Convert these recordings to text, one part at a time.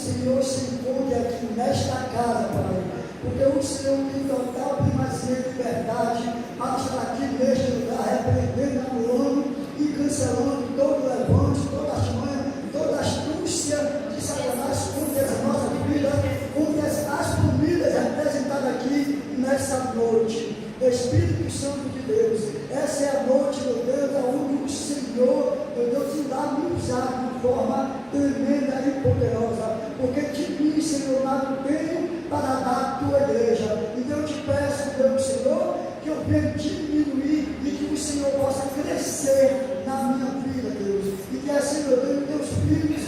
Senhor se encontre aqui nesta casa, Pai, porque o Senhor tem total primazia e liberdade para estar aqui neste lugar, repreendendo, anulando e cancelando todo o levante, toda a artimanha, toda a astúcia de Satanás contra as nossas vidas, contra as famílias representadas aqui nessa noite. Espírito Santo de Deus, essa é a noite, meu Deus, onde o Senhor, meu Deus, irá me usar de forma tremenda e poderosa, porque de mim, Senhor, nada tenho para dar à tua igreja. Então eu te peço, Deus, Senhor, que eu venha diminuir e que o Senhor possa crescer na minha vida, Deus, e que assim, meu Deus, meus filhos,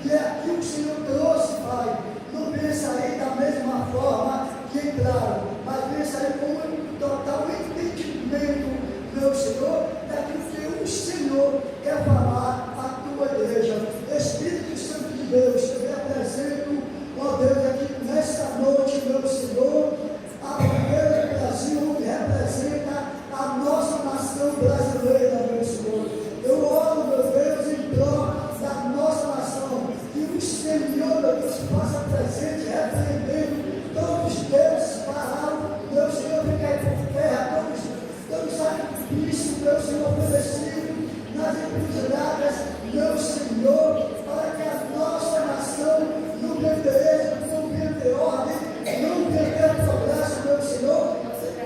que é aqui o Senhor trouxe, Pai, não venha sair da mesma forma que entraram, mas venha sair com total entendimento, meu Senhor, daquilo que o Senhor quer falar à tua igreja. Espírito Santo de Deus, eu me apresento, ó Deus, aqui nesta noite, meu Senhor, a bandeira do Brasil que representa a nossa nação brasileira, meu Senhor. Eu oro, meu Deus, em prol da nossa nação, que o Senhor, meu Deus, faça presente, repreendendo todos os deuses pararam, meu Senhor, ficar por terra, todos os sacrifícios, meu Senhor, oferecido nas encruzilhadas, meu Senhor, para que a nossa nação não perdeça, não perde ordem, não perder progresso, meu Senhor,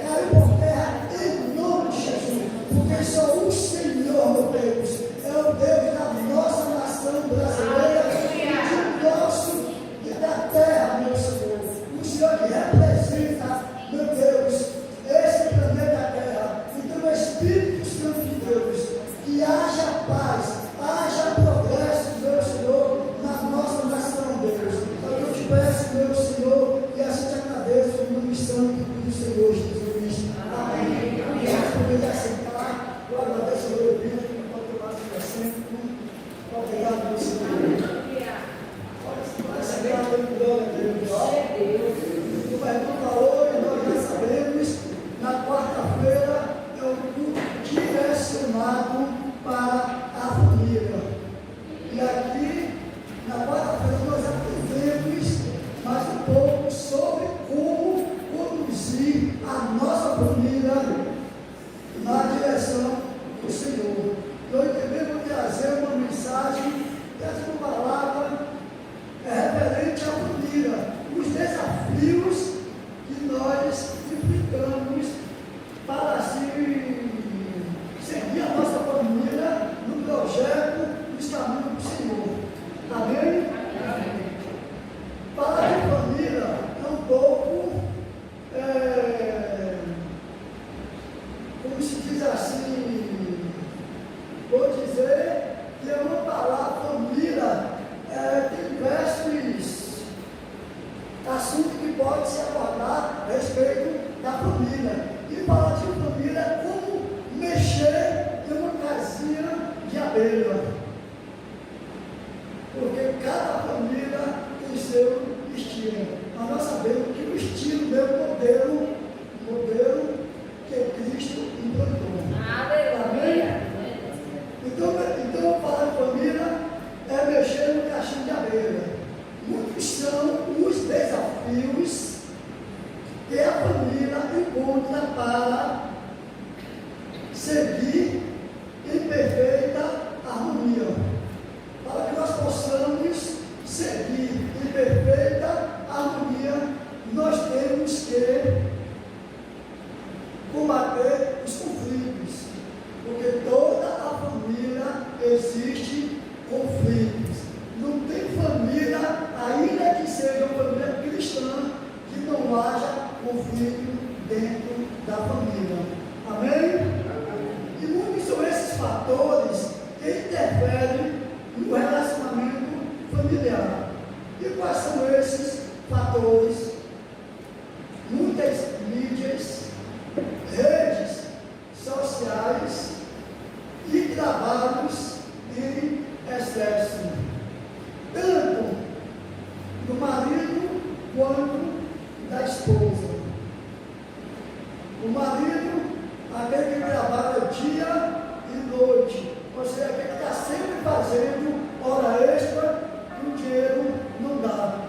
caiu por terra em nome de Jesus, porque só o Senhor, meu Deus, é o Deus da nossa nação brasileira, do nosso e da terra, meu Senhor. O Senhor que representa, meu Deus, esse planeta Terra. Então, Espírito Santo de Deus, que haja paz, haja progresso, meu Senhor, na nossa nação, Deus. Então, eu te peço, meu Senhor, e assim te agradeço no nome santo do Senhor Jesus. Amém. Vamos poder assentar. Eu agradeço ao meu Deus por tomar esse assento. Obrigado, meu Senhor. Glória a Deus. O irmão falou e nós já sabemos, na quarta-feira é um culto direcionado para a família. E aqui, na quarta-feira, nós aprendemos mais um pouco sobre como conduzir a nossa família na direção do Senhor. Eu entendemos trazer uma mensagem, trazer uma palavra referente à família, os desafios que nós enfrentamos para assim seguir a nossa família no projeto dos caminhos do Senhor. Amém? Amém. Falar de família é um pouco, como se diz assim, vou dizer que é uma palavra família. Tem diversos assuntos que pode se abordar a respeito da família. E falar de família é como mexer em uma casinha de abelha. Porque cada família tem seu estilo. Mas nós sabemos que o estilo é o modelo que Cristo implantou. Amém? Então falar de família é mexer no caixinho de abelha. Muitos são os desafios que a família encontra para seguir em perfeita harmonia. Para que nós possamos seguir em perfeita harmonia, nós temos que combater os conflitos, porque toda a família existe conflitos. Não tem família, ainda que seja uma família cristã, que não haja conflito dentro da família. Amém? E muitos são esses fatores que interferem no relacionamento familiar. E quais são esses fatores? Muitas mídias, redes sociais e trabalhos em excesso, tanto do marido quanto da esposa. O marido, aquele que trabalha dia e noite, ou seja, aquele que está sempre fazendo hora extra e o dinheiro não dá.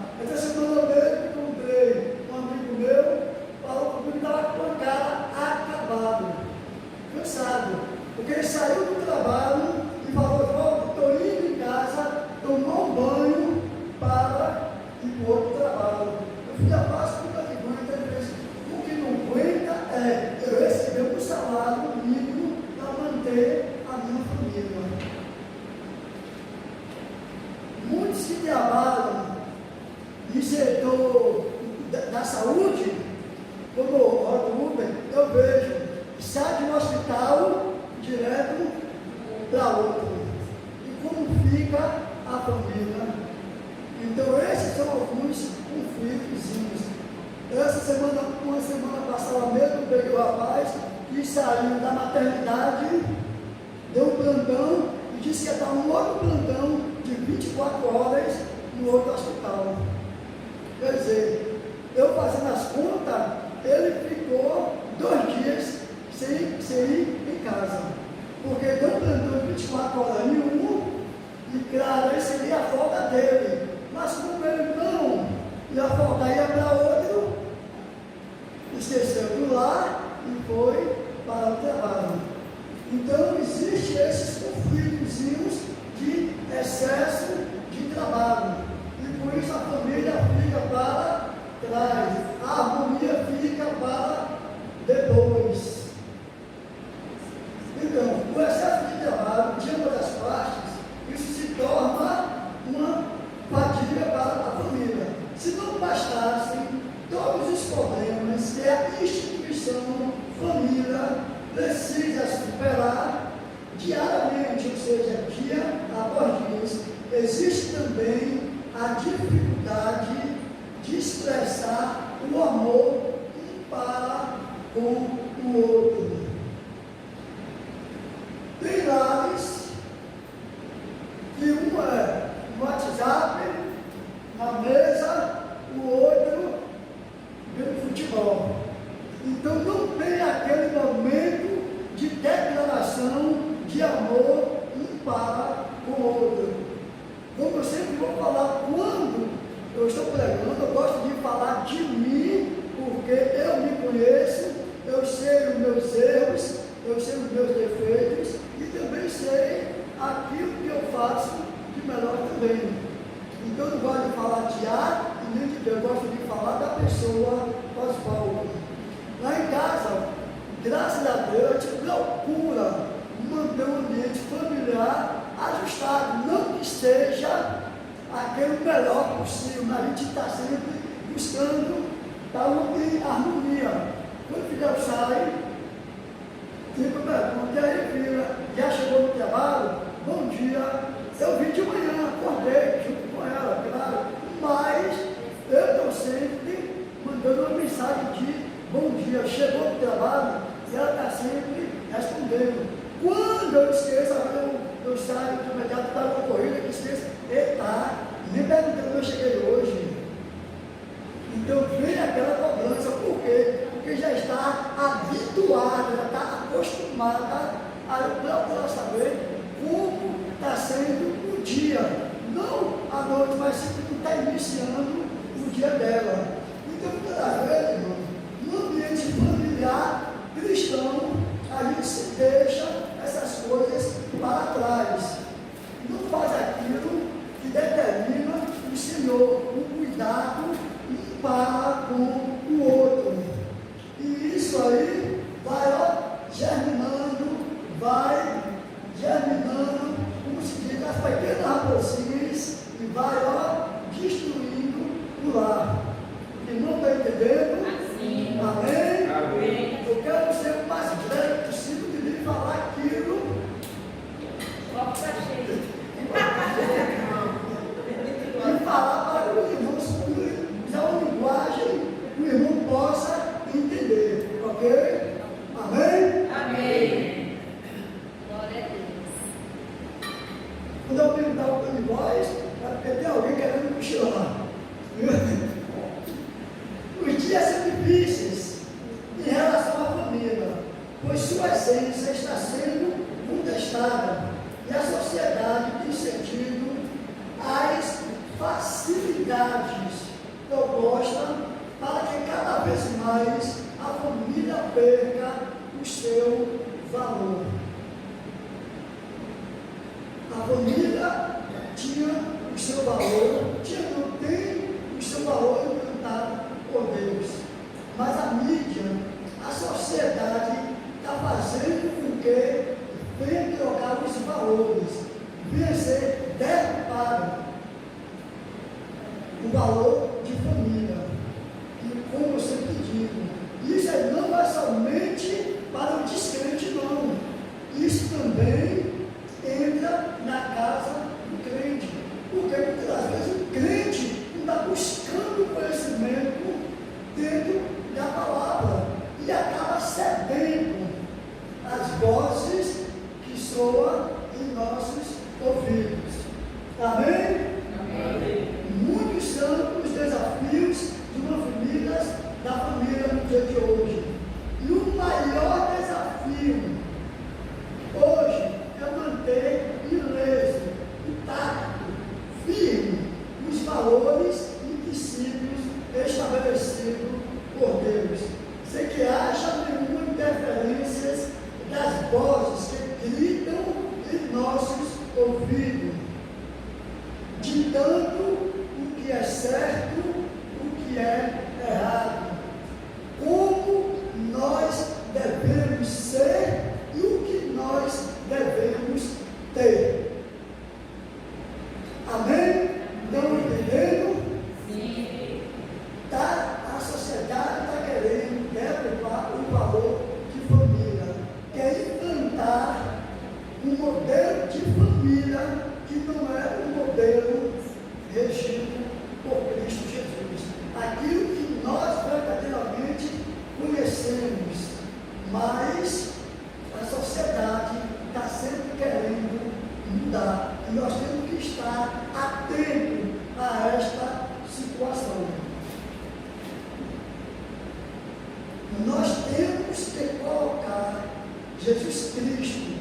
e para o outro trabalho. Eu fui a paz porque eu aguenta, o que não aguenta é eu receber um salário mínimo para manter a minha família. Muitos que trabalham no setor da saúde, quando eu rodo Uber, eu vejo que sai de um hospital direto para outro. E como fica a família? Então esses são alguns conflitos. Essa semana, uma semana passada mesmo, peguei o rapaz que saiu da maternidade, deu um plantão e disse que ia dar um outro plantão de 24 horas no outro hospital. Quer dizer, eu fazendo as contas, ele ficou 2 dias sem ir em casa. Porque deu um plantão de 24 horas em um, e claro, esse seria a folga dele. Mas como ele não ia folgar, ia para outro, esqueceu do lar e foi para o trabalho. Então, existem esses conflitos de excesso de trabalho. E por isso a família fica para trás, a harmonia fica para depois. Então, o excesso de trabalho de uma das partes, isso se torna uma fadiga para a família. Se não bastassem todos os problemas que a instituição família precisa superar diariamente, ou seja, dia após dia, existe também a dificuldade de expressar o amor um para com o outro. Tem lares que um é no WhatsApp, na mesa, o outro vendo futebol. Então não tem aquele momento de declaração de amor um para com o outro. Como eu sempre vou falar, quando eu estou pregando, eu gosto de falar de mim, porque eu me conheço, eu sei os meus erros, eu sei os meus defeitos e também sei aquilo que eu faço de melhor também. Então eu não gosto de falar de A e nem de B, eu gosto de falar da pessoa Oswaldo. Lá em casa, graças a Deus, a gente procura manter um ambiente familiar ajustado, não que seja aquele melhor possível, mas a gente está sempre buscando estar em harmonia. Quando o filho sai, fica pergunta, e aí filha, já chegou no trabalho? Bom dia. Eu vim de manhã, acordei junto com ela, claro, mas eu estou sempre mandando uma mensagem de bom dia. Chegou no trabalho e ela está sempre respondendo. Quando eu esqueço, eu saio do mercado, está numa corrida que esqueço, eita, nem perguntando eu cheguei hoje. Então vem aquela cobrança, por quê? Porque já está habituada, já está acostumada a procurar saber como está sendo o dia, não a noite, mas sempre como está iniciando o dia dela. Então, toda vez, irmão, no ambiente familiar cristão, a gente se deixa essas coisas para trás. Não faz aquilo que determina o Senhor, o cuidado um para com o outro. E isso aí vai germinando, como se diz, as pequenas raposinhas e vai destruindo o lar. E não está entendendo? Assim. Amém? Amém. Eu quero ser o mais breve possível de lhe falar aquilo. Copo está cheio. E falar para os irmãos, usar uma linguagem que o irmão possa entender. Ok? Amém? Amém. Glória a Deus. Quando eu perguntar o tom de voz, é porque tem alguém querendo me chamar. Os dias são difíceis em relação à família, pois sua essência está sendo contestada e a sociedade tem sentido as facilidades propostas para que cada vez mais a família perca o seu valor. A família tinha o seu valor, não tem o o valor de família. E como eu sempre digo, isso não é somente para o descrente, não. Isso também entra na casa do crente. Porque muitas das vezes o crente não está buscando conhecimento dentro da palavra e acaba cedendo às vozes que soam em nossos ouvidos. Amém? Amém. Muitos são os desafios de uma família no dia de hoje. E o maior desafio hoje é manter ileso, intacto, firme os valores e princípios estabelecidos por Deus, sem que haja nenhuma interferência das vozes que gritam em nossos ouvidos, ditando o que é certo, o que é errado, como nós devemos ser e o que nós devemos ter. Amém? Estão entendendo? Sim. A sociedade está querendo derrubar o valor de família, quer implantar um modelo de família que não é o modelo regido por Cristo Jesus. Aquilo que nós verdadeiramente conhecemos, mas a sociedade está sempre querendo mudar. E nós temos que estar atentos a esta situação. Nós temos que colocar Jesus Cristo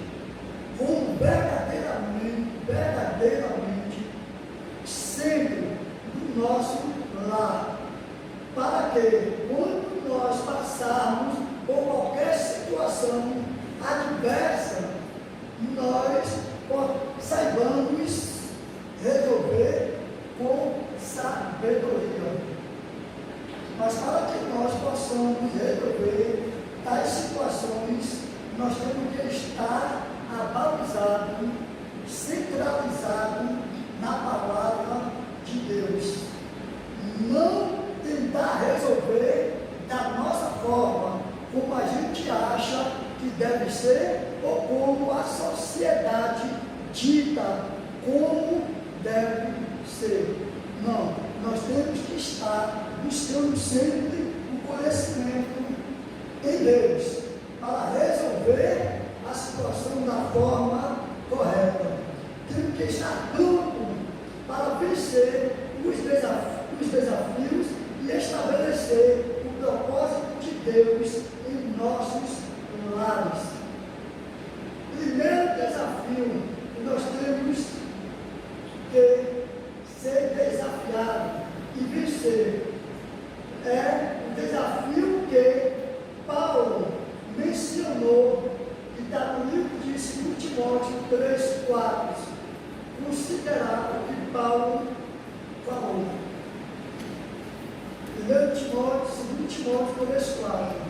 como verdadeiramente sempre no nosso lar, para que quando nós passarmos por qualquer situação adversa, nós saibamos resolver com sabedoria. Mas para que nós possamos resolver tais situações, nós temos que estar abalizados, centralizados na palavra de Deus. Não tentar resolver da nossa forma, como a gente acha que deve ser, ou como a sociedade dita como deve ser. Não, nós temos que estar buscando sempre o conhecimento em Deus, para resolver a situação da forma correta. Temos que estar pronto para vencer os desafios e estabelecer o propósito de Deus em nossos lares. Primeiro desafio que nós temos que ser desafiado e vencer é o desafio que Paulo mencionou, que está no livro de 2 Timóteo 3,4. Considerar o que Paulo falou. 1 Timóteo, 2 Timóteo 3,4.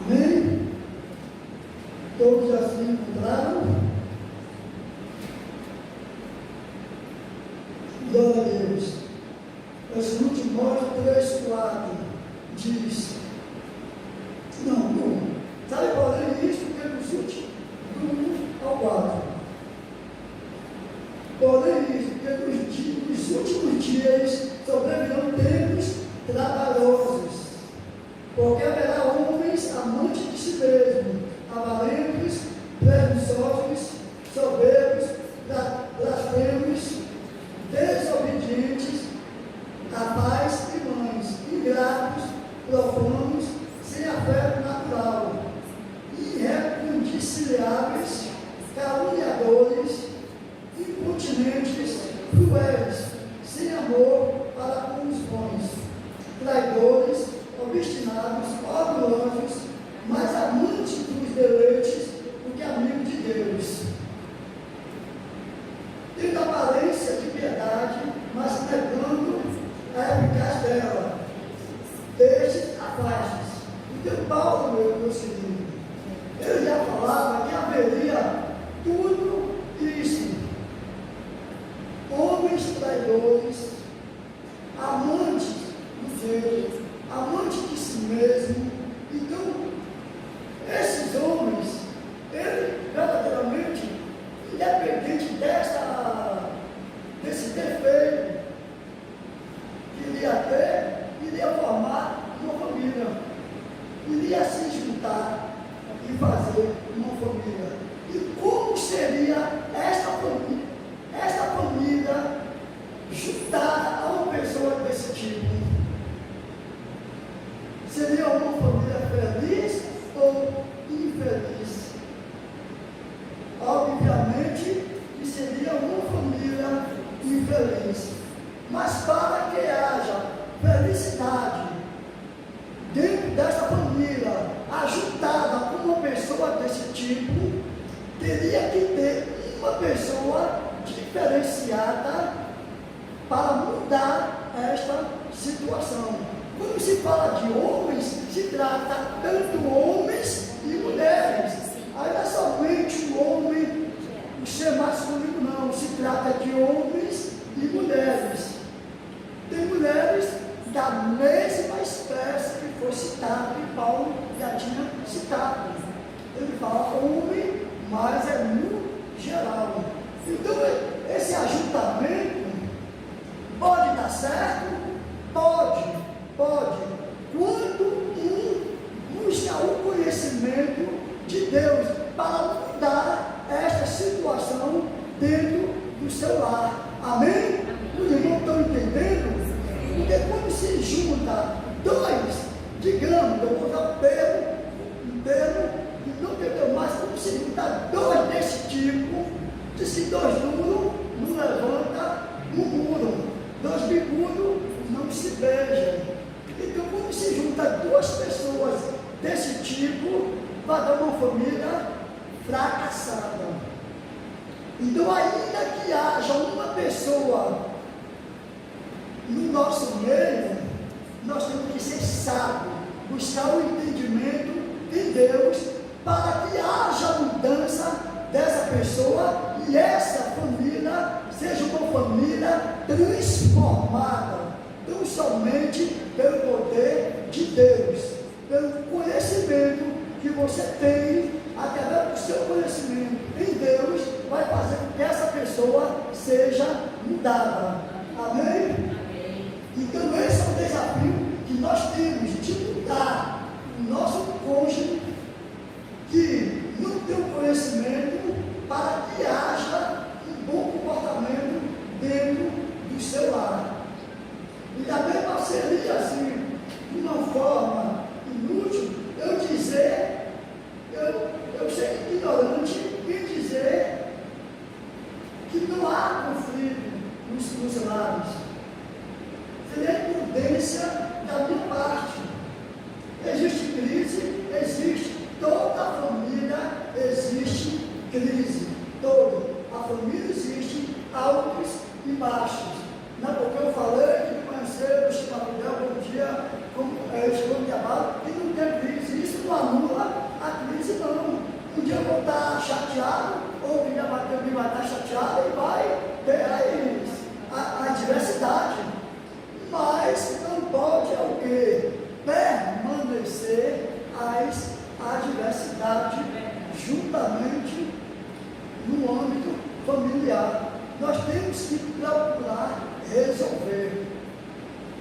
Amém? Todos assim encontraram? Glória a Deus. Mas 2 Timóteo 3,4 diz: não, sabe qual é isso? Porque nos últimos, do 1 ao 4. Porém, isso, porque nos últimos dias sobrevirão tempos trabalhosos, porque haverá homens amantes de si mesmos, avarentos, presunçosos, soberbos, blasfemos, desobedientes, rapazes e mães, ingratos, profanos, sem afeto natural, irreconciliáveis, caluniadores, incontinentes, cruéis, sem amor para com os bons, traidores, obstinados, orgulhosos, mais amantes dos deleites do que amigos de Deus. Tendo aparência de piedade, mas negando a eficácia dela. Destes afastes. Então, Paulo, meu querido, ele já falava que haveria tudo isso. Homens traidores, amantes do Deus, amantes de si mesmo. Então, esses homens, ele verdadeiramente, independente desse defeito que iria ter, iria formar uma família, iria se juntar e fazer uma família. E como seria esta família juntada a uma pessoa desse tipo? Seria uma família feliz ou infeliz? Obviamente que seria uma família infeliz. Mas para que haja felicidade dentro dessa família, ajuntada com uma pessoa desse tipo, teria que ter uma pessoa diferenciada para mudar esta situação. Quando se fala de homens, se trata tanto homens e mulheres. Aí não é somente o homem, o ser masculino, não. Se trata de homens e mulheres. Tem mulheres da mesma espécie que foi citado, que Paulo já tinha citado. Ele fala homem, mas é no geral. Então, esse ajuntamento pode dar certo? Pode. Quando um busca o conhecimento de Deus para mudar esta situação dentro do seu lar. Amém? Os irmãos estão entendendo? Porque quando se junta dois, digamos, eu vou usar um termo que não entendeu mais, quando se junta dois desse tipo, diz que dois números não levanta um muro, dois bicudos não se beijam. Então, quando se junta duas pessoas desse tipo, vai dar uma família fracassada. Então, ainda que haja uma pessoa no nosso meio, nós temos que ser sábios, buscar o entendimento de Deus, para que haja mudança dessa pessoa e essa família seja uma família transformada, não somente pelo poder de Deus, pelo conhecimento que você tem, através do seu conhecimento em Deus, vai fazer com que essa pessoa seja mudada. Amém? Então esse é o desafio que nós temos de mudar o nosso cônjuge que não tem o conhecimento, para que haja um bom comportamento dentro do seu lar. E também não seria assim, de uma forma inútil, eu dizer, eu ser ignorante e dizer que não há conflito nos lares. Seria imprudência da minha parte. Existe crise, existe. Toda a família existe crise. Toda a família existe altos e baixos. Não é porque eu falei que me conheceu, me chama bom dia, chegou no trabalho, e não tem crise. Isso não anula a crise, não. Um dia eu vou estar chateado, ou o dia vai estar chateado e vai ter a diversidade. Mas não pode é o quê? Permanecer a diversidade juntamente no âmbito familiar. Nós temos que procurar resolver.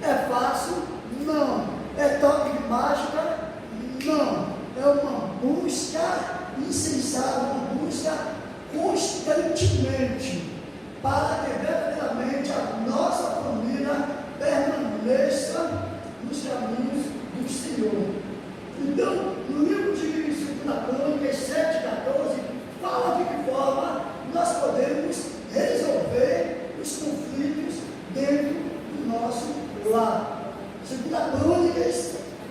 É fácil? Não. É toque de mágica? Não. É uma busca insensata, uma busca constantemente para que verdadeiramente a nossa família permaneça nos caminhos do Senhor. Então, no livro de 2 Crônicas 7:14, fala de que forma nós podemos resolver os conflitos dentro do nosso lar. 2 Crônicas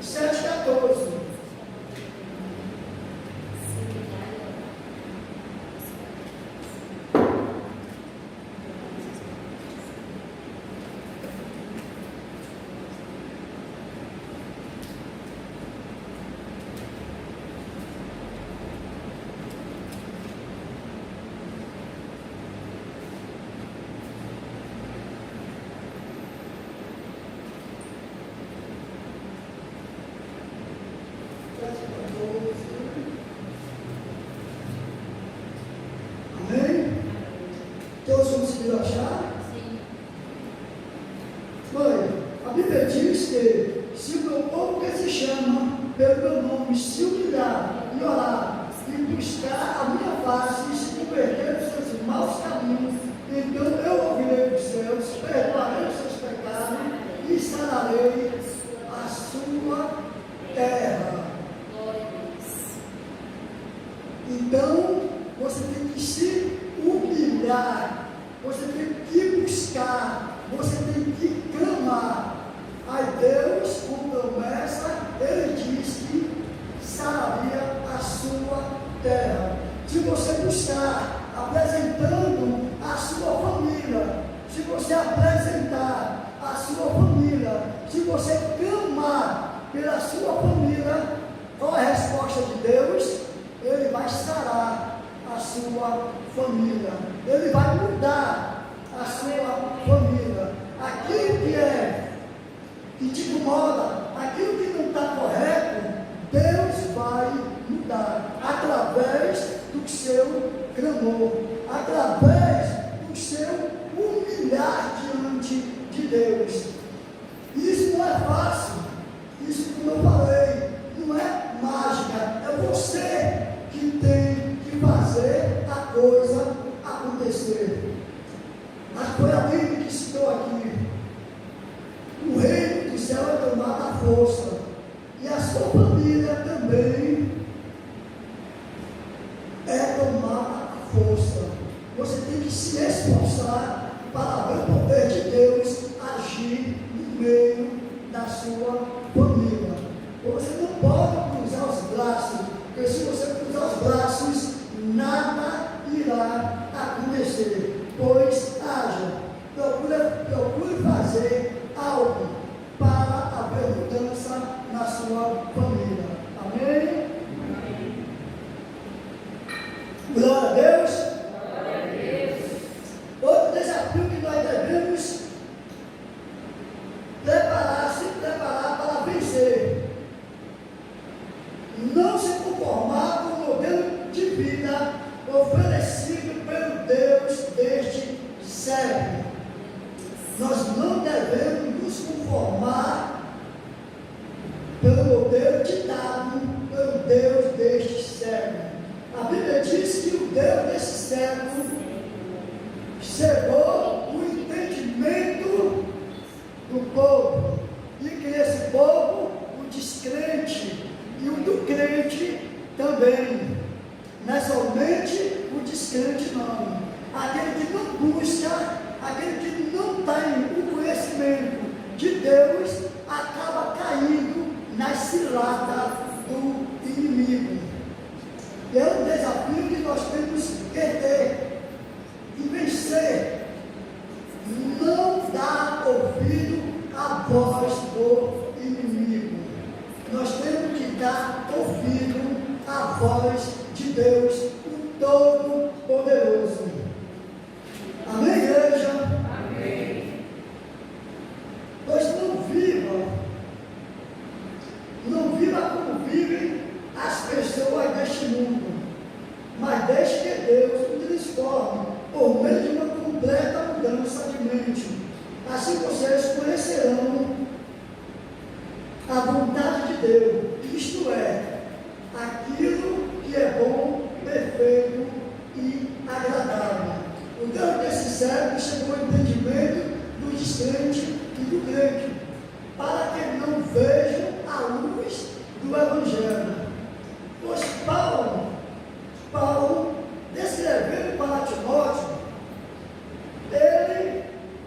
7:14. Amém? Todos conseguiram achar? Sim. Mãe, a Bíblia diz que se o meu povo que se chama pelo meu nome se humilhar e orar e buscar a minha face e se converter dos seus maus caminhos, então eu ouvirei dos céus, perdoarei os seus pecados e sararei a sua terra. Então, você tem que se humilhar, você tem que buscar, você tem que clamar. Aí Deus, com promessa, Ele diz que sararia a sua terra. Se você buscar, apresentando a sua família, se você apresentar a sua família, se você clamar pela sua família, qual é a resposta de Deus? Ele vai sarar a sua família, Ele vai mudar a sua família. Aquilo que te incomoda, aquilo que não está correto, Deus vai mudar através do seu clamor, através do seu humilhar diante de Deus. Isso não é fácil, isso, como eu falei, não é mágica, é você que tem que fazer a coisa acontecer. Mas foi a Bíblia que citou aqui: o reino do céu é tomado à força, e a sua família também é tomada à força. Você tem que se esforçar para ver o poder de Deus agir no meio da sua família. Você não pode cruzar os braços, porque se você cruzar os braços, nada irá acontecer. Pois haja, procure fazer algo para haver mudança na sua família. Amém? Amém. Glória a Deus. Glória a Deus. Outro desafio que nós devemos se preparar para vencer. Não se conformar com o modelo de vida oferecido pelo Deus deste século. Nós não devemos nos conformar pelo modelo ditado pelo Deus deste século. A Bíblia diz que o Deus desse século cegou o entendimento do povo, e que esse povo, o descrente e o do crente também. Não é somente o descrente, não. Aquele que não busca, aquele que não tem o conhecimento de Deus, acaba caindo nas ciladas do inimigo. É um desafio que nós temos que ter e vencer. Não dar ouvido à voz do inimigo. Nós temos que dar ouvido à voz de Deus, o Todo-Poderoso. Amém, igreja? Amém. Pois não viva como vivem as pessoas deste mundo, mas deixe que Deus o transforme por meio de uma completa mudança de mente. Assim vocês conhecerão a vontade de Deus, isto é, aquilo que é bom, perfeito e agradável. O Deus desse século chegou ao entendimento do descrente e do crente, para que não vejam a luz do Evangelho. Pois Paulo, descrevendo para Timóteo, ele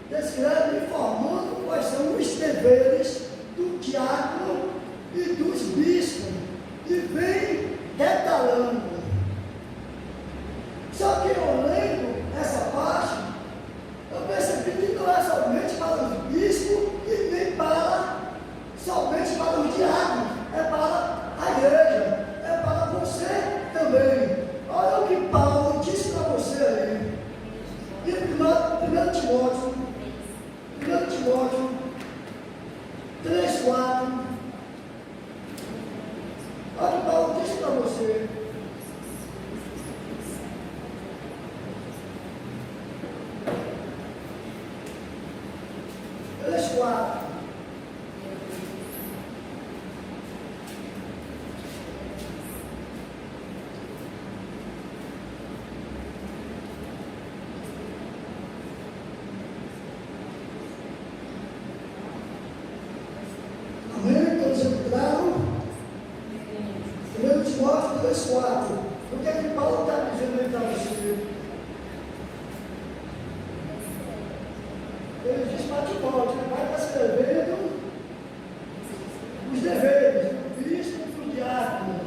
descreve informando quais são os deveres do diácono e dos bispos, e vem detalhando. Só que eu lendo essa parte, eu percebi que não é somente para os bispos e nem somente para os diáconos, é para a igreja, é para você você. Três, quatro. Amém? Todos entraram? 1 Timóteo 3,4. O que é que Paulo está dizendo aí para você? Ele diz para Timóteo, né? Vai estar escrevendo os deveres do bispo e do diácono.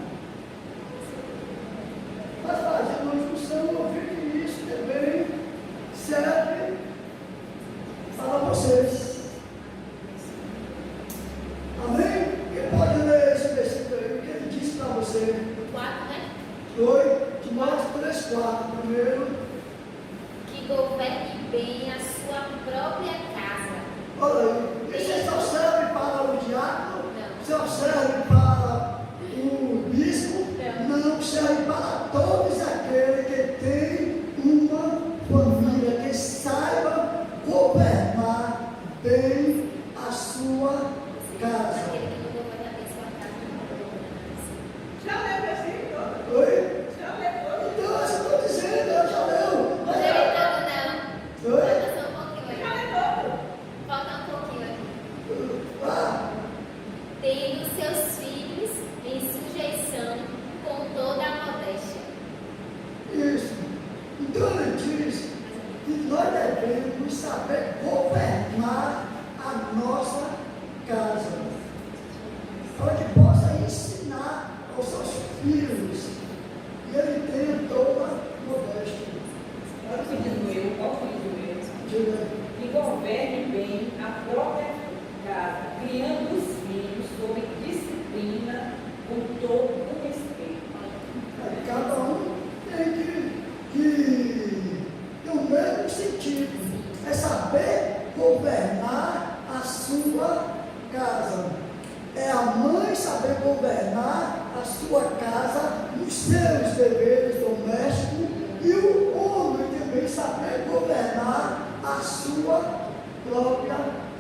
Vai fazer uma instrução, ouvir que isso também serve para vocês. Amém? Quem pode ler esse versículo aí? O que ele disse para você? 4, né? Foi Timóteo 3,4. Primeiro, Que governe bem a sua própria casa. olha aí, isso só serve para o diácono? Não. Só serve para o bispo? Não, serve para todos aqueles que têm uma família, que saiba governar bem a sua casa. Aquele que não governa bem sua casa não governa bem. Já leu o versículo? Oi? Já leu? Então, eu estou dizendo, eu já leu. Não deu todo, não. Oi? Falta só um pouquinho Já aqui. leu todo? Falta um pouquinho aqui. Ah, Tendo seus filhos em sujeição com toda a modéstia. isso. Então ele diz que nós devemos saber governar a nossa casa, para que possa ensinar aos seus filhos e ele tenha toda a modéstia. Olha o que diz o eu, olha o que diz o eu. Diga, Que governe bem a própria casa, criando os filhos sob disciplina, com todo o respeito. aí cada um tem que ter o mesmo sentido, é saber governar a sua casa. É a mãe saber governar a sua casa nos seus deveres domésticos e o homem também saber governar a sua própria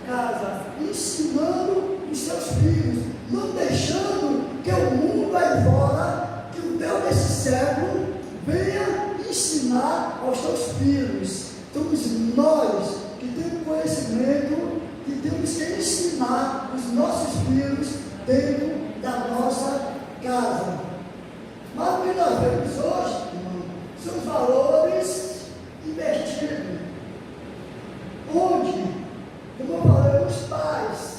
casa, ensinando os seus filhos, não deixando que o mundo aí fora, que o Deus desse século venha ensinar aos seus filhos. Somos nós que temos conhecimento, que temos que ensinar os nossos filhos dentro da nossa casa. Mas o que nós vemos hoje, irmão, são os valores invertidos, onde, como eu falei, os pais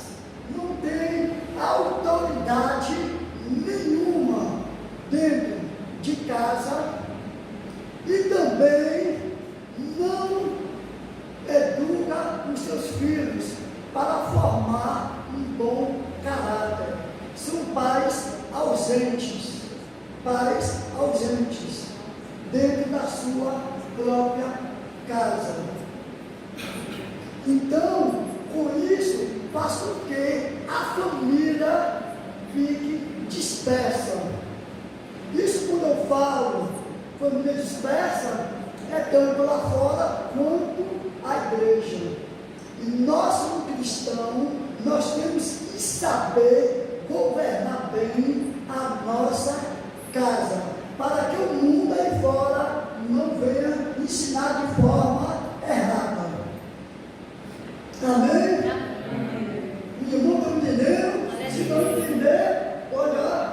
não têm autoridade nenhuma dentro de casa e também não educa os seus filhos para formar um bom caráter. São pais ausentes dentro da sua própria casa. Então, com isso, faz com que a família fique dispersa. Isso, quando eu falo família dispersa, é tanto lá fora quanto a igreja. E nós, como cristãos, nós temos que saber governar bem a nossa casa, para que o mundo aí fora não venha ensinar de forma errada. Amém? Meu irmão, está me entendendo? Se não entender, olha,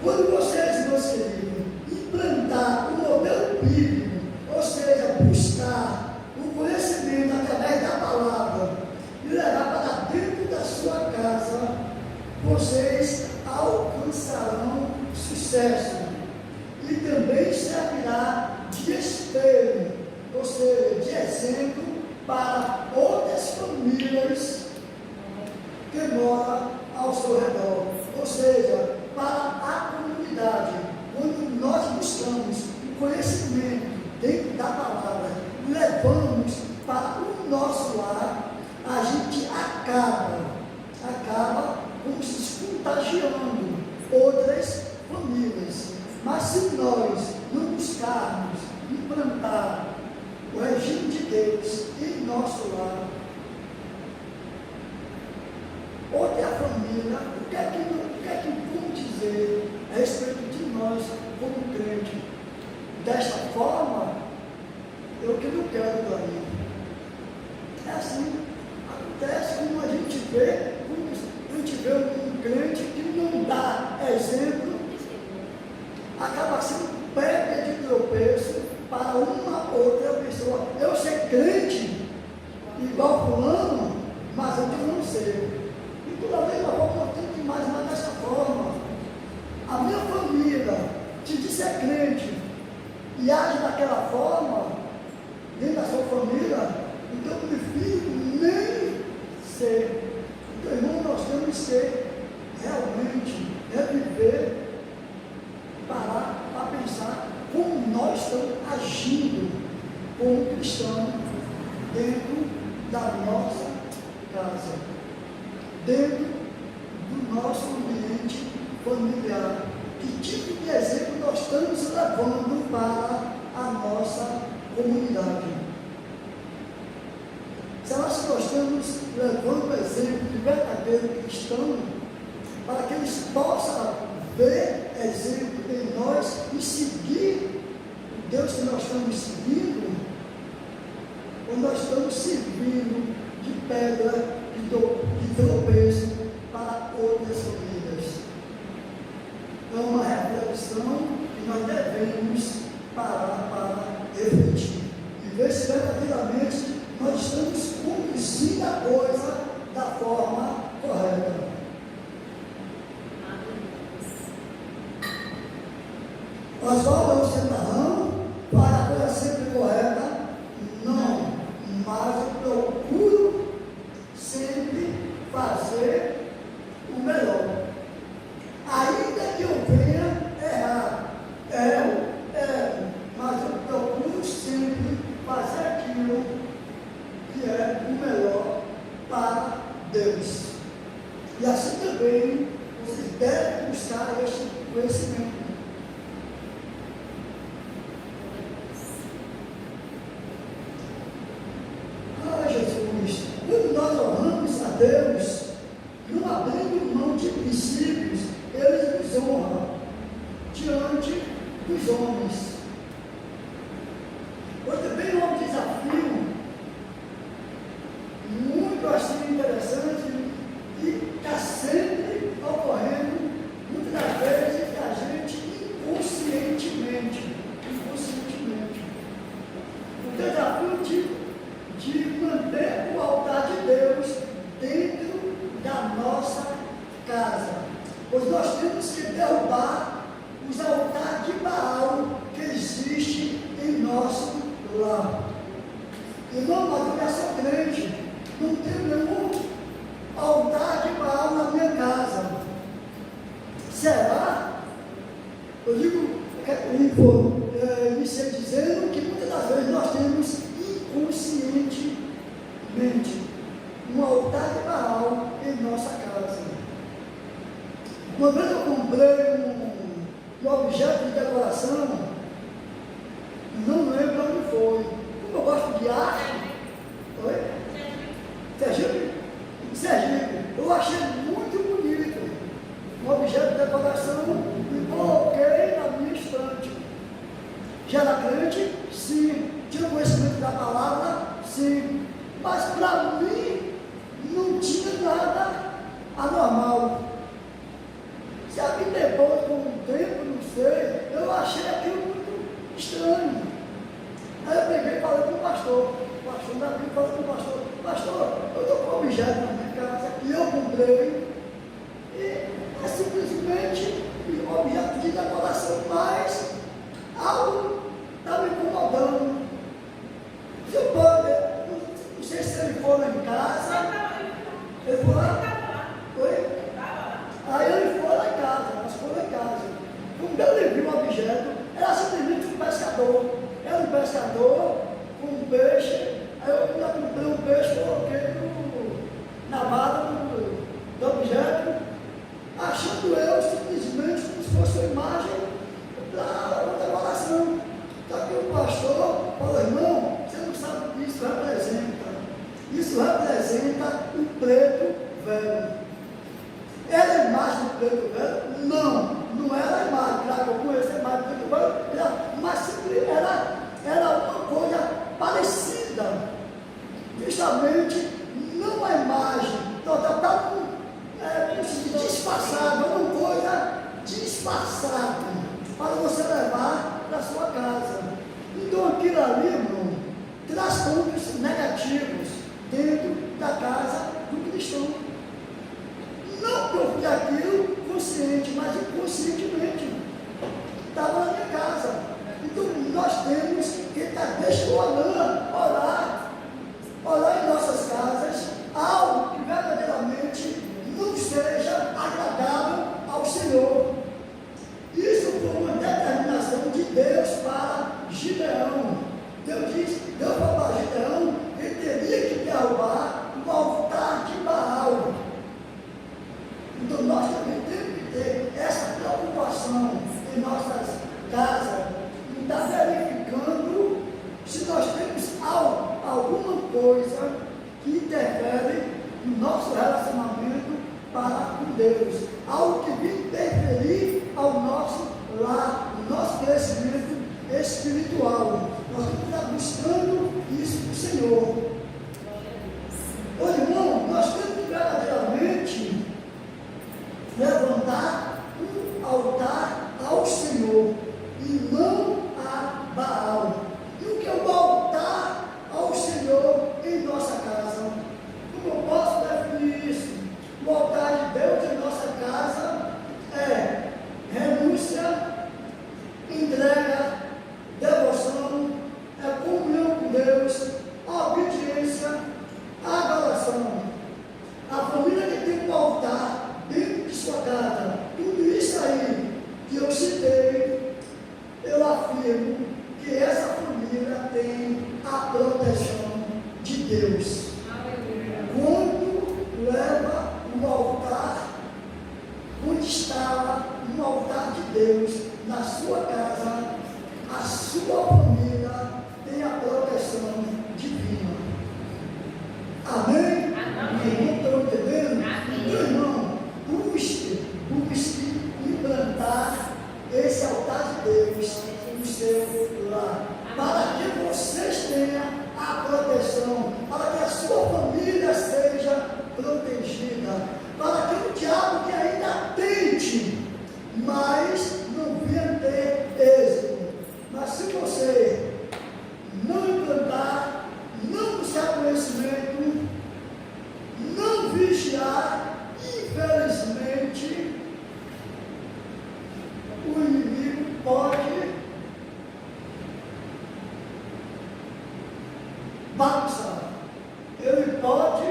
quando vocês, meus queridos, implantar o modelo bíblico, ou seja, buscar o conhecimento através da palavra e levar para dentro da sua casa, vocês alcançarão sucesso e também servirá de espelho, ou seja, de exemplo para outras famílias que moram ao seu redor, ou seja, para a comunidade. Quando nós buscamos o conhecimento dentro da palavra, levamos para o nosso lar, a gente acaba como se contagiando outras se nós não buscarmos implantar o regime de Deus em nosso lar, ou que a família, o que é que vão dizer a respeito de nós como crente? Desta forma, eu que não quero para mim. É assim, acontece como a gente vê um crente que não dá exemplo, acaba sendo pedra de tropeço para uma outra pessoa. Eu ser crente, igual fulano, mas eu não sei. E toda vez eu tenho que imaginar dessa forma. A minha família te diz é crente e age daquela forma, dentro da sua família, então eu prefiro nem ser. Então, irmão, nós temos que ser realmente, viver, parar para pensar como nós estamos agindo como cristãos dentro da nossa casa, dentro do nosso ambiente familiar. Que tipo de exemplo nós estamos levando para a nossa comunidade? Será que nós estamos levando o exemplo de verdadeiro cristão para que eles possam ver exemplo em nós e seguir o Deus que nós estamos seguindo? Ou nós estamos servindo de pedra de tropeço para outras famílias? É uma reflexão que nós devemos parar para refletir e ver se verdadeiramente nós estamos conduzindo a coisa da forma correta. Oswaldo é um centarrão, para a coisa sempre correta? Não, mas eu procuro sempre fazer o melhor. Ainda que eu venha errar, erro, mas eu procuro sempre fazer aquilo que é o melhor para Deus. E assim também vocês devem buscar este conhecimento. Ah, Jesus, quando nós honramos a Deus, não abrindo mão de princípios, Ele nos honra diante dos homens. Hoje também é um desafio muito assim interessante e está sempre ocorrendo, muitas das vezes, que a gente inconscientemente, o desafio de manter o altar de Deus dentro da nossa casa, pois nós temos que derrubar os altares de Baal que existem em nosso lar. Irmão, mas eu já sou crente, não tenho nenhum altar de Baal na minha casa. Será? Eu digo, iniciei dizendo que muitas das vezes nós temos inconscientemente um altar de Baal em nossa casa. Uma vez eu comprei um objeto de decoração, não lembro onde foi. Como eu gosto de arte, oi? Sergipe, eu achei muito bonito um objeto de decoração e coloquei na minha estante. Já era crente? Sim. Tinha conhecimento da palavra? Sim. Mas para mim não tinha nada anormal. Sabe que depois, com o tempo, não sei, eu achei aquilo muito estranho. Aí eu peguei e falei com o pastor Davi, falei com o pastor, eu estou com um objeto na minha casa que eu comprei e é simplesmente um objeto de decoração, mas algo está me incomodando. Se eu pode, não sei se ele for lá em casa, ele foi lá? Oi? Aí ele foi lá em casa, mas foi lá em casa. Quando eu vi o objeto, era simplesmente um pescador. Era um pescador com um peixe. Aí eu comprei um peixe, coloquei na base do objeto, achando eu simplesmente como se fosse uma imagem da preto velho? Não era a imagem, claro que eu conheço a imagem preto velho, mas sempre era uma coisa parecida, justamente não a imagem, está disfarçada, uma coisa disfarçada, para você levar para sua casa. Então aquilo ali, irmão, traz pontos negativos dentro da casa do cristão. Não que eu fiz aquilo consciente, mas inconscientemente. Estava na minha casa. Então nós temos que estar orar em nossas casas, algo que verdadeiramente não seja agradável ao Senhor. Isso foi uma determinação de Deus para Gideão. Deus falou para Gideão que ele teria que derrubar o altar de Baal. Então nós também temos que ter essa preocupação em nossas casas, e estar verificando se nós temos alguma coisa que interfere no nosso relacionamento para com Deus, algo que vem interferir ao nosso lar, no nosso crescimento espiritual. Nós temos que estar buscando isso do Senhor. Ô irmão, nós temos que verdadeiramente levantar um altar ao Senhor e não a Baal. E o que é o altar ao Senhor em nossa casa? Como eu posso definir isso? O altar de Deus em nossa casa é renúncia, entrega, devoção, é comunhão com Deus, obediência, adoração. A família que tem um altar dentro de sua casa, tudo isso aí que eu citei, eu afirmo que essa família tem a proteção de Deus. Quando leva um altar, quando está um altar de Deus na sua casa, a sua família tem a proteção divina. Amém? Amém. Estão entendendo? Meu irmão, busque implantar esse altar de Deus no seu lar, para que vocês tenham a proteção, para que a sua família seja protegida, para que o diabo que ainda tente, mas não venha ter êxito. Mas se você não implantar, não buscar conhecimento, não vigiar, infelizmente, o inimigo pode bagunçar, ele pode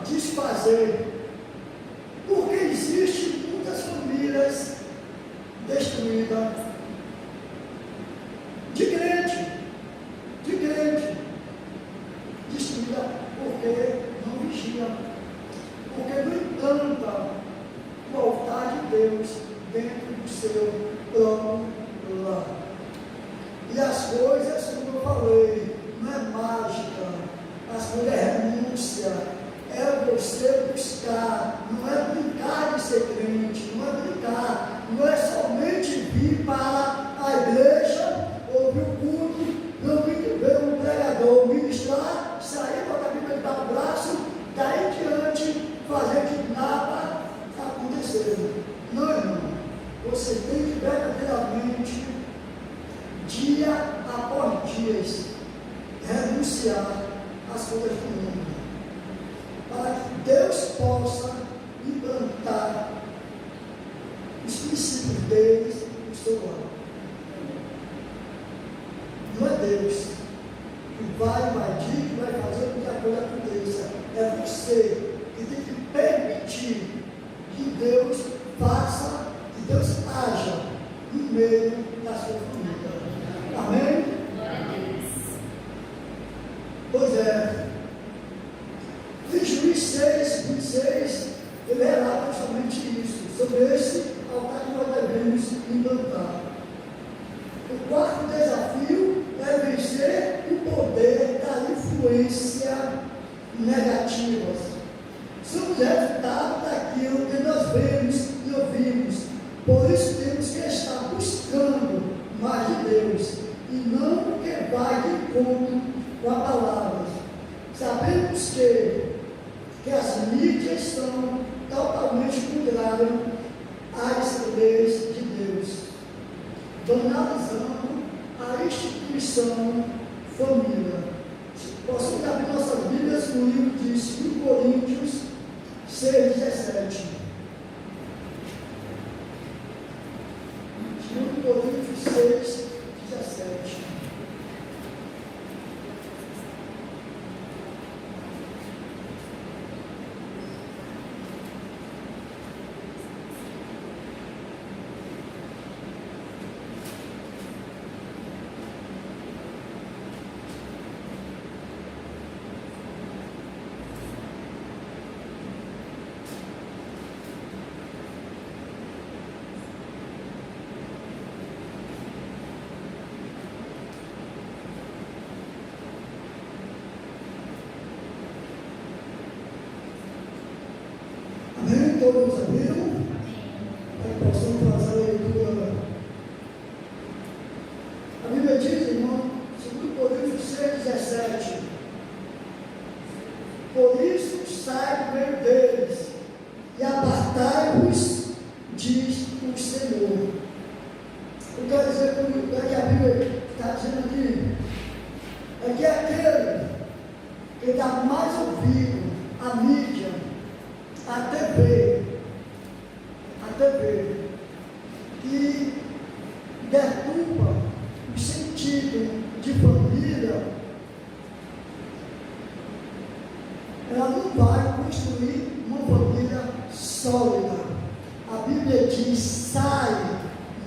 desfazer, porque existem muitas famílias destruídas, de crente, destruída porque não vigia, porque não implanta o altar de Deus dentro do seu plano lar. E as coisas, como eu falei, não é mágica, as coisas é renúncia, é você buscar, não é brincar de ser crente, não é brincar, não é somente vir para a igreja, ouvir o culto, não ver um pregador ministrar, sair com a Bíblia debaixo do braço, daí em diante fazer que nada aconteceu. Não, irmão, você tem que verdadeiramente, dia após dia, renunciar às coisas do mundo, para que Deus possa implantar os princípios deles no seu lar. Não é Deus que vai invadir, que vai fazer com que a coisa aconteça. É você que tem que permitir que Deus faça, que Deus haja no meio da sua família. Amém? Glória a Deus. Pois é. Em Juiz 6, 26, ele relata somente isso, sobre esse altar que nós devemos implantar. O quarto desafio é vencer o poder da influência negativa. Somos resultado daquilo que nós vemos Por isso temos que estar buscando mais de Deus, e não o que vai de encontro com a palavra. Sabemos que as mídias são totalmente contrárias às leis de Deus, banalizando a instituição família. Possamos abrir nossas Bíblias no livro de 2 Coríntios 6,17. 2 Coríntios 6,17. Amém? Todos abriram? Aí possamos fazer a leitura. A Bíblia diz, irmão, 2 Coríntios 6,17. Por isso sai do meio deles e apartai-vos, diz o Senhor. Eu quero dizer que a Bíblia está dizendo aqui, é que aquele que dá mais ouvido à mídia, a TV, que deturpa o sentido de família, ela não vai construir uma família sólida. A Bíblia diz: sai,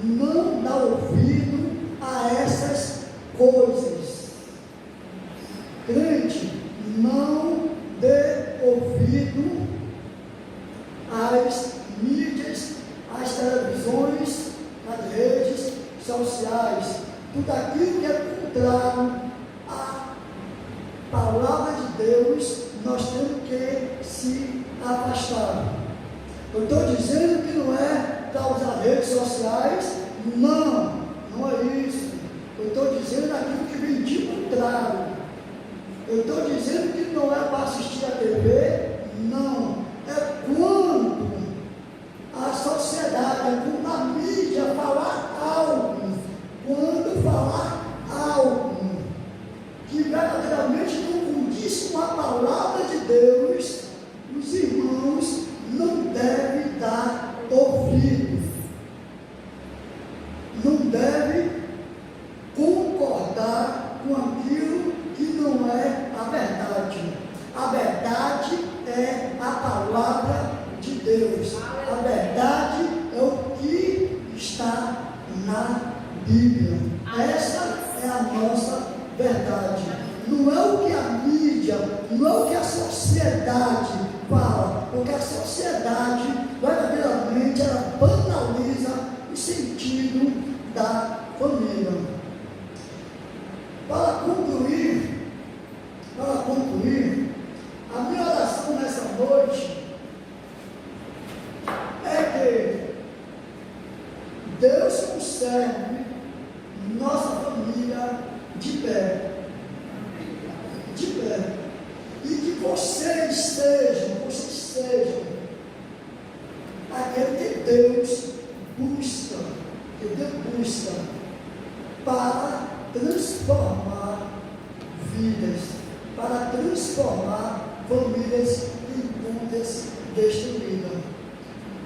não dá ouvido a essas coisas. Crente, não dê ouvido às mídias, às televisões, às redes sociais, tudo aquilo que é contrário à palavra de Deus, nós temos que se afastar. Eu estou dizendo que não é para usar redes sociais, não é isso. Eu estou dizendo aquilo que vem de contrário. Eu estou dizendo que não é para assistir a TV, não. É quando a sociedade, quando a mídia falar algo, que verdadeiramente não condiz com a palavra de Deus, os irmãos não devem dar ouvidos, não devem concordar com aquilo que não é a verdade. A verdade é a palavra de Deus. A verdade é o que está na Bíblia. Essa é a nossa verdade. Não é o que a mídia, não é o que a sociedade fala, porque a sociedade verdadeiramente ela banaliza o sentido da família. Para concluir, a minha oração nessa noite é que Deus conserve nossa família de pé, e que vocês sejam aquele que Deus busca para transformar vidas, para transformar famílias em contas destruídas.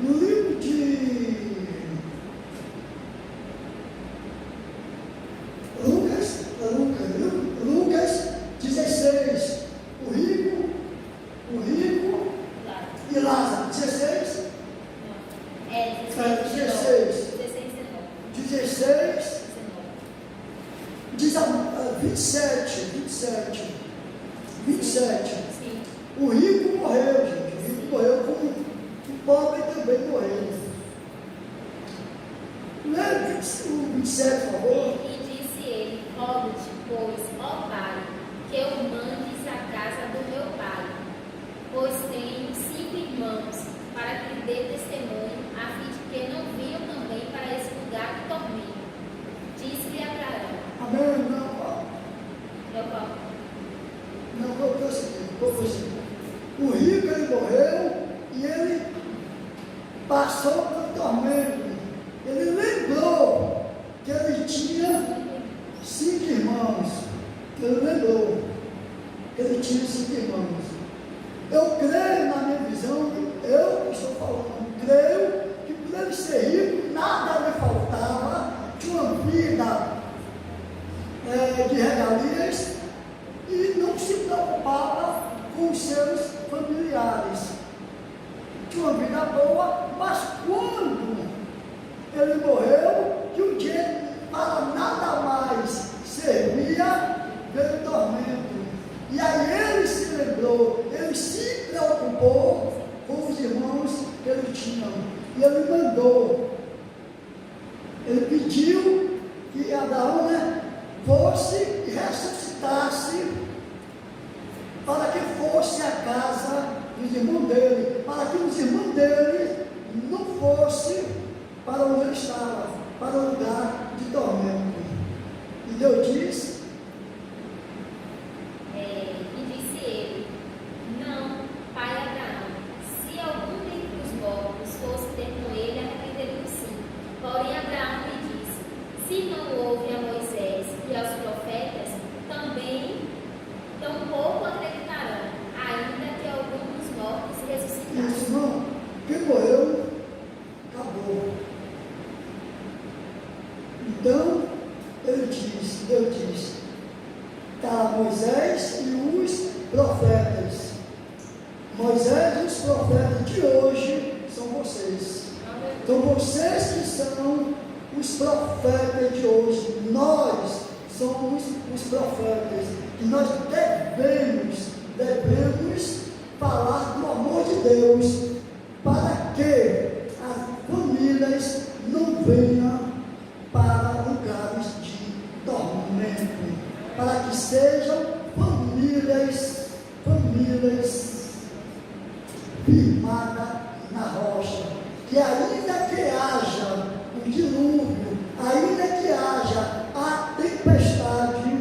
No livro de Lucas 16, o rico e Lázaro. 16? É, 16. 16. Diz 27. Sim. O rico morreu, gente. O rico morreu, como o pobre também morreu. Lê o 27, por favor. E disse ele: rogo-te, pois, ó Pai, que eu mandes à casa do meu pai, pois tenho 5 irmãos, para que dê testemunho, a fim de que não venham também passou pelo tormento. Ele lembrou que ele tinha 5 irmãos. Ele lembrou que ele tinha 5 irmãos. Eu creio, na minha visão, eu que estou falando, creio que por ele ser rico, nada lhe faltava, tinha uma vida de regalias e não se preocupava com os seus familiares. Tinha uma vida boa, mas quando ele morreu, que um dia para nada mais servia, veio o tormento. E aí ele se lembrou, ele se preocupou com os irmãos que ele tinha. E ele mandou, ele pediu que Abraão fosse e ressuscitasse para que fosse a casa dos irmãos dele, para que os irmãos dele não fossem para onde ele estava, para o lugar de tormento. E Deus disse, e disse ele: não, pai Abraão, se algum dentre os mortos fosse ter com ele, arrependeriam-se. Porém Abraão lhe disse: se não houve a Moisés e aos profetas, também tampouco acreditarão, ainda que algum dos mortos ressuscitassem. disse, não, quem morreu, acabou. Então, Deus disse, está Moisés e os profetas. Moisés e os profetas de hoje são vocês. Então, vocês que são os profetas de hoje, nós somos os profetas. E nós devemos falar do amor de Deus, para que as famílias não venham para lugares de tormento, para que sejam famílias firmadas na rocha, que ainda que haja um dilúvio, ainda que haja a tempestade,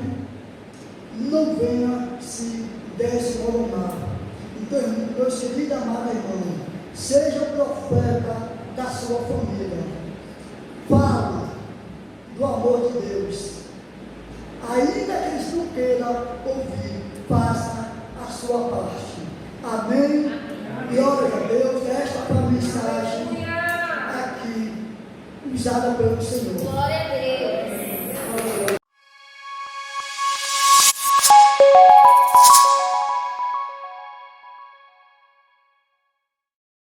não venha se desmoronar. Então, meus queridos amados irmãos, seja o profeta da sua família, fale do amor de Deus, ainda que eles não queiram ouvir, faça a sua parte. Amém? Glória a Deus. Esta foi a mensagem aqui usada pelo Senhor.